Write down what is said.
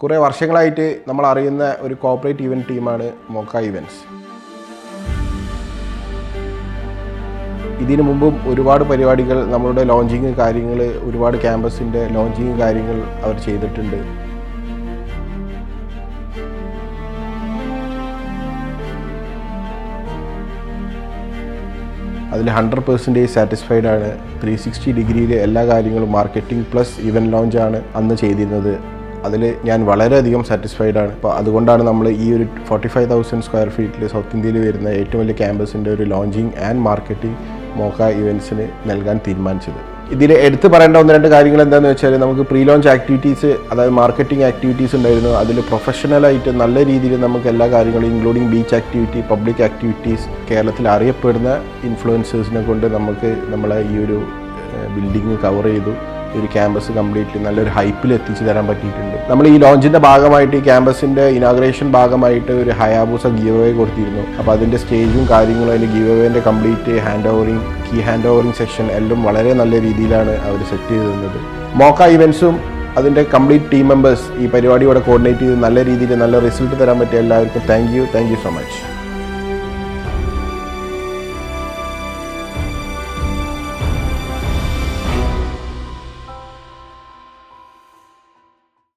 കുറേ വർഷങ്ങളായിട്ട് നമ്മൾ അറിയുന്ന ഒരു കോർപ്പറേറ്റ് ഇവൻറ്റ് ടീമാണ് മോക്ക ഇവൻറ്റ്സ്. ഇതിനു മുമ്പും ഒരുപാട് പരിപാടികൾ, നമ്മളുടെ ലോഞ്ചിങ് കാര്യങ്ങൾ, ഒരുപാട് ക്യാമ്പസിൻ്റെ ലോഞ്ചിങ് കാര്യങ്ങൾ അവർ ചെയ്തിട്ടുണ്ട്. അതിൽ 100% സാറ്റിസ്ഫൈഡ് ആണ്. 360 ഡിഗ്രിയിൽ എല്ലാ കാര്യങ്ങളും മാർക്കറ്റിംഗ് പ്ലസ് ഇവൻറ്റ് ലോഞ്ചാണ് അന്ന് ചെയ്തിരുന്നത്. അതിൽ ഞാൻ വളരെയധികം സാറ്റിസ്ഫൈഡ് ആണ്. അപ്പോൾ അതുകൊണ്ടാണ് നമ്മൾ ഈ ഒരു 45,000 സ്ക്വയർ ഫീറ്റിൽ സൗത്ത് ഇന്ത്യയിൽ വരുന്ന ഏറ്റവും വലിയ ക്യാമ്പസിൻ്റെ ഒരു ലോഞ്ചിങ് ആൻഡ് മാർക്കറ്റിംഗ് മോക്ക ഇവൻറ്റ്സിന് നൽകാൻ തീരുമാനിച്ചത്. ഇതിൽ എടുത്തു പറയേണ്ട 1-2 കാര്യങ്ങൾ എന്താണെന്ന് വെച്ചാൽ, നമുക്ക് പ്രീ ലോഞ്ച് ആക്ടിവിറ്റീസ്, അതായത് മാർക്കറ്റിംഗ് ആക്ടിവിറ്റീസ് ഉണ്ടായിരുന്നു. അതിൽ പ്രൊഫഷണലായിട്ട് നല്ല രീതിയിൽ നമുക്ക് എല്ലാ കാര്യങ്ങളും including beach activity, public activities, കേരളത്തിൽ അറിയപ്പെടുന്ന ഇൻഫ്ലുവൻസേഴ്സിനെ കൊണ്ട് നമുക്ക് നമ്മളെ ഈ ഒരു ബിൽഡിങ് കവർ ചെയ്തു. ഒരു ക്യാമ്പസ് കംപ്ലീറ്റ്ലി നല്ലൊരു ഹൈപ്പിൽ എത്തിച്ചു തരാൻ പറ്റിയിട്ടുണ്ട്. നമ്മൾ ഈ ലോഞ്ചിൻ്റെ ഭാഗമായിട്ട്, ഈ ക്യാമ്പസിൻ്റെ ഇനാഗ്രേഷൻ ഭാഗമായിട്ട് ഒരു ഹയാബൂസ ഗീവ് അവേ കൊടുത്തിരുന്നു. അപ്പോൾ അതിൻ്റെ സ്റ്റേജും കാര്യങ്ങളും, അതിൻ്റെ give അവേൻ്റെ complete key hand ഓവറിങ് section എല്ലാം വളരെ നല്ല രീതിയിലാണ് അവർ സെറ്റ് ചെയ്ത് തന്നത്. മോക്ക ഇവൻറ്റ്സും അതിൻ്റെ കംപ്ലീറ്റ് ടീം മെമ്പേഴ്സ് ഈ പരിപാടിയോടെ കോർഡിനേറ്റ് ചെയ്ത് നല്ല രീതിയിൽ നല്ല റിസൾട്ട് തരാൻ പറ്റിയ എല്ലാവർക്കും താങ്ക് യു സോ മച്ച്.